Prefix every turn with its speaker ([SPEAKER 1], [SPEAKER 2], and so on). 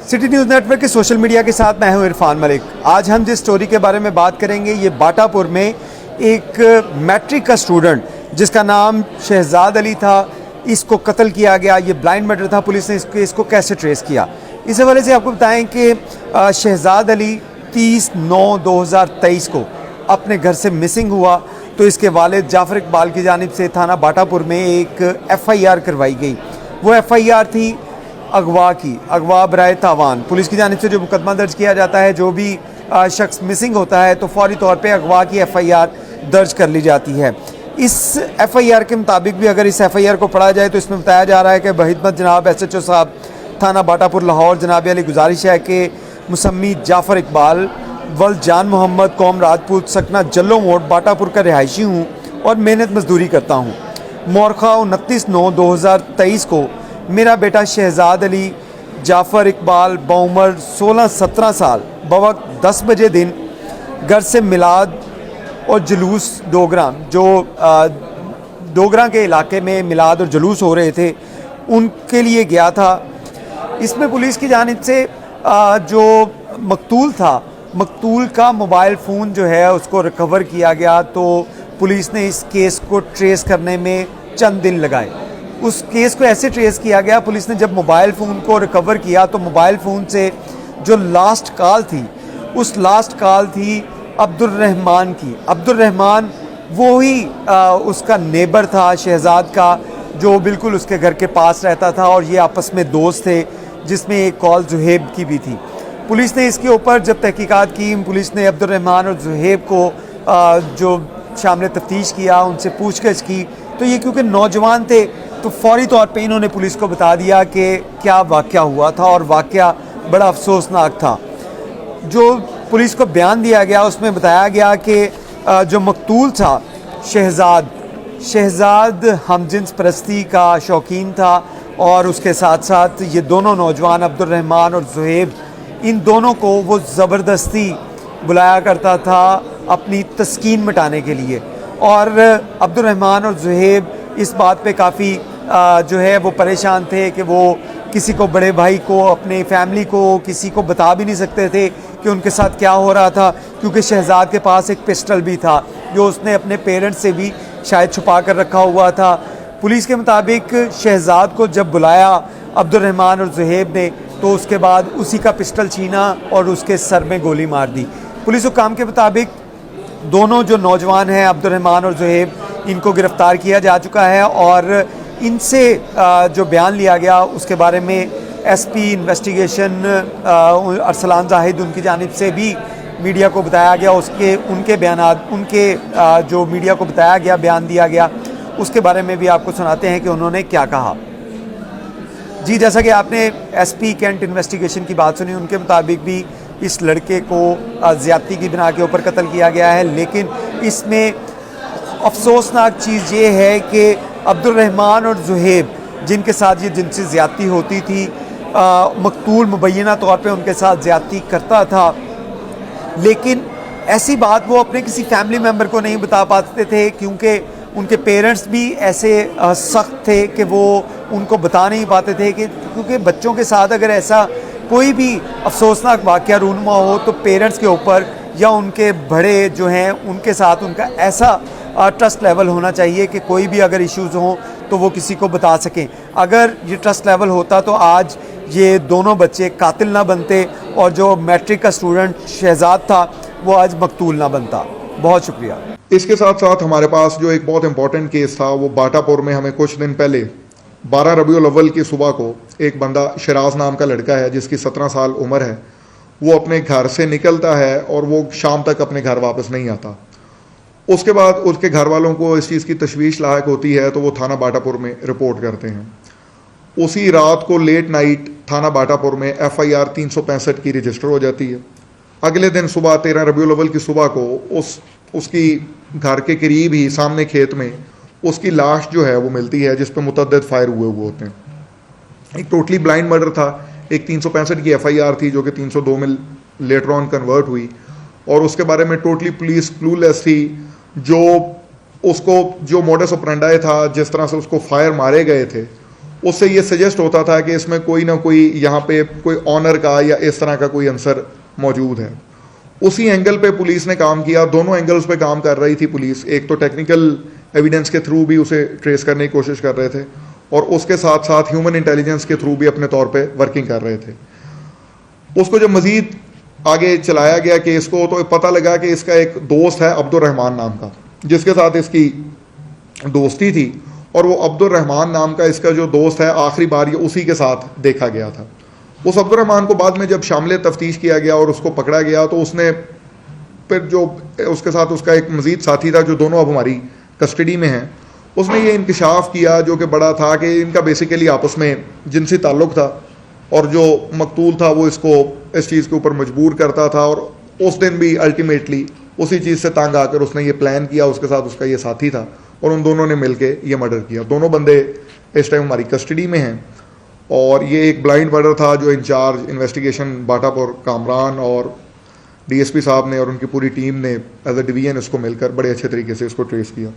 [SPEAKER 1] City news network के social media के साथ मैं हूं इरफान मलिक। आज हम जिस स्टोरी के बारे में बात करेंगे ये बाटापुर में एक मैट्रिक का स्टूडेंट जिसका नाम शहजाद अली था, इसको कत्ल किया गया। ये ब्लाइंड मर्डर था। पुलिस ने इसको कैसे ट्रेस किया, इस हवाले से आपको बताएं कि शहजाद अली 30/9/2023 को अपने घर से मिसिंग हुआ तो इसके वालिद जाफ़र इकबाल की जानिब से थाना बाटापुर में एक FIR करवाई गई। वो FIR थी अगवा बराए तावान। पुलिस की जानिब से जो मुकदमा दर्ज किया जाता है, जो भी शख्स मिसिंग होता है तो फौरी तौर पे अगवा की FIR दर्ज कर ली जाती है। इस FIR के मुताबिक भी अगर इस FIR को पढ़ा जाए तो इसमें बताया जा रहा है कि बहिदमत जनाब SHO साहब थाना बाटापुर लाहौर जनाब अली गुजारिश है कि मुसम्मी जाफ़र इकबाल वल जान मोहम्मद कौम राजपूत सकना जल्लो मोड़ बाटापुर का रिहायशी हूँ और मेहनत मजदूरी करता हूँ। मौरखा 29/9/2023 को मेरा बेटा शहजाद अली जाफ़र इकबाल बउमर 16-17 साल बवक्त 10 बजे दिन घर से मिलाद और जुलूस डोगरा के इलाके में मिलाद और जुलूस हो रहे थे, उनके लिए गया था। इसमें पुलिस की जानिब से जो मकतूल था, मकतूल का मोबाइल फ़ोन जो है उसको रिकवर किया गया। तो पुलिस ने इस केस को ट्रेस करने में चंद दिन लगाए। उस केस को ऐसे ट्रेस किया गया, पुलिस ने जब मोबाइल फ़ोन को रिकवर किया तो मोबाइल फ़ोन से जो लास्ट कॉल थी, उस लास्ट कॉल थी अब्दुर्रहमान की। अब्दुर्रहमान वो ही उसका नेबर था शहजाद का, जो बिल्कुल उसके घर के पास रहता था और ये आपस में दोस्त थे, जिसमें एक कॉल जुहेब की भी थी। पुलिस ने इसके ऊपर जब तहकीकात की, पुलिस ने अब्दुर्रहमान और जुहेब को जो शामिल तफ्तीश किया, उनसे पूछगछ की, तो ये क्योंकि नौजवान थे तो फौरी तौर पे इन्होंने पुलिस को बता दिया कि क्या वाक़या हुआ था और वाक़या बड़ा अफसोसनाक था। जो पुलिस को बयान दिया गया उसमें बताया गया कि जो मकतूल था शहजाद हमजिन्स परस्ती का शौकीन था और उसके साथ साथ ये दोनों नौजवान अब्दुर्रहमान और जुहेब, इन दोनों को वो ज़बरदस्ती बुलाया करता था अपनी तस्कीन मिटाने के लिए। और अब्दुर्रहमान और जुहेब इस बात पे काफ़ी जो है वो परेशान थे कि वो किसी को, बड़े भाई को, अपने फैमिली को, किसी को बता भी नहीं सकते थे कि उनके साथ क्या हो रहा था, क्योंकि शहजाद के पास एक पिस्टल भी था जो उसने अपने पेरेंट्स से भी शायद छुपा कर रखा हुआ था। पुलिस के मुताबिक शहजाद को जब बुलाया अब्दुर्रहमान और जुहेब ने तो उसके बाद उसी का पिस्टल छीना और उसके सर में गोली मार दी। पुलिस हुक्काम के मुताबिक दोनों जो नौजवान हैं अब्दुर्रहमान और जुहेब, इनको गिरफ़्तार किया जा चुका है और इनसे जो बयान लिया गया उसके बारे में SP इन्वेस्टिगेशन अरसलान जाहिद उनकी जानिब से भी मीडिया को बताया गया। उनके बयानात, उनके जो मीडिया को बताया गया, बयान दिया गया, उसके बारे में भी आपको सुनाते हैं कि उन्होंने क्या कहा। जी, जैसा कि आपने SP कैंट इन्वेस्टिगेशन की बात सुनी, उनके मुताबिक भी इस लड़के को ज़्यादती की बिना के ऊपर कत्ल किया गया है। लेकिन इसमें अफसोसनाक चीज़ ये है कि अब्दुर्रहमान और जुहेब, जिनके साथ ये जिनसी ज़्यादती होती थी, मकतूल मुबैना तौर पे उनके साथ ज़्यादती करता था, लेकिन ऐसी बात वो अपने किसी फैमिली मेम्बर को नहीं बता पाते थे, क्योंकि उनके पेरेंट्स भी ऐसे सख्त थे कि वो उनको बता नहीं पाते थे कि, क्योंकि बच्चों के साथ अगर ऐसा कोई भी अफसोसनाक वाक़या रूनुमा हो तो पेरेंट्स के ऊपर या उनके बड़े जो हैं उनके साथ उनका ऐसा ट्रस्ट लेवल होना चाहिए कि कोई भी अगर इश्यूज़ हों तो वो किसी को बता सकें। अगर ये ट्रस्ट लेवल होता तो आज ये दोनों बच्चे कातिल ना बनते और जो मैट्रिक का स्टूडेंट शहजाद था वो आज मकतूल ना बनता। बहुत शुक्रिया।
[SPEAKER 2] इसके साथ साथ हमारे पास जो एक बहुत इंपॉर्टेंट केस था वो बाटापुर में हमें कुछ दिन पहले 12 रबीउल अव्वल की सुबह को एक बंदा शराज नाम का लड़का है जिसकी 17 साल उम्र है, वो अपने घर से निकलता है और वो शाम तक अपने घर वापस नहीं आता। उसके बाद उसके घर वालों को इस चीज़ की तशवीश लायक होती है तो वो थाना बाटापुर में रिपोर्ट करते हैं। उसी रात को लेट नाइट थाना बाटापुर में FIR 365 की रजिस्टर हो जाती है। अगले दिन सुबह 13 रबीउल अव्वल की सुबह को उसकी घर के करीब ही सामने खेत में उसकी लाश जो है वो मिलती है, जिस पर मुतअद्दिद फायर हुए होते हैं। एक टोटली ब्लाइंड मर्डर था। एक 365 की FIR थी जो कि 302 में लेटर ऑन कन्वर्ट हुई और उसके बारे में टोटली पुलिस क्लूलेस थी। जो मोडस ऑपरेंडी था, जिस तरह से उसको फायर मारे गए थे, उससे ये सजेस्ट होता था कि इसमें कोई ना कोई यहाँ पे कोई ऑनर का या इस तरह का कोई आंसर मौजूद है। उसी एंगल पे पुलिस ने काम किया, दोनों एंगल्स पे काम कर रही थी पुलिस। एक तो टेक्निकल एविडेंस के थ्रू भी उसे ट्रेस करने की कोशिश कर रहे थे और उसके साथ साथ ह्यूमन इंटेलिजेंस के थ्रू भी अपने तौर पे वर्किंग कर रहे थे। उसको जब मजीद आगे चलाया गया केस को तो पता लगा कि इसका एक दोस्त है अब्दुल रहमान नाम का, जिसके साथ इसकी दोस्ती थी, और वो अब्दुल रहमान नाम का इसका जो दोस्त है आखिरी बार ये उसी के साथ देखा गया था। उस अब्दुल रहमान को बाद में जब शामिल तफ्तीश किया गया और उसको पकड़ा गया तो उसने फिर जो उसके साथ उसका एक मजीद साथी था जो दोनों अब हमारी कस्टडी में हैं, उसने ये इंकशाफ किया जो कि बड़ा था कि इनका बेसिकली आपस में जिनसी ताल्लुक़ था और जो मकतूल था वो इसको इस चीज़ के ऊपर मजबूर करता था, और उस दिन भी अल्टीमेटली उसी चीज़ से तंग आकर उसने ये प्लान किया, उसके साथ उसका ये साथी था और उन दोनों ने मिलके ये मर्डर किया। दोनों बंदे इस टाइम हमारी कस्टडी में हैं और ये एक ब्लाइंड मर्डर था जो इंचार्ज इन्वेस्टिगेशन बाटापुर कामरान और डीएसपी साहब ने और उनकी पूरी टीम ने एज अ डिवीजन इसको मिलकर बड़े अच्छे तरीके से इसको ट्रेस किया।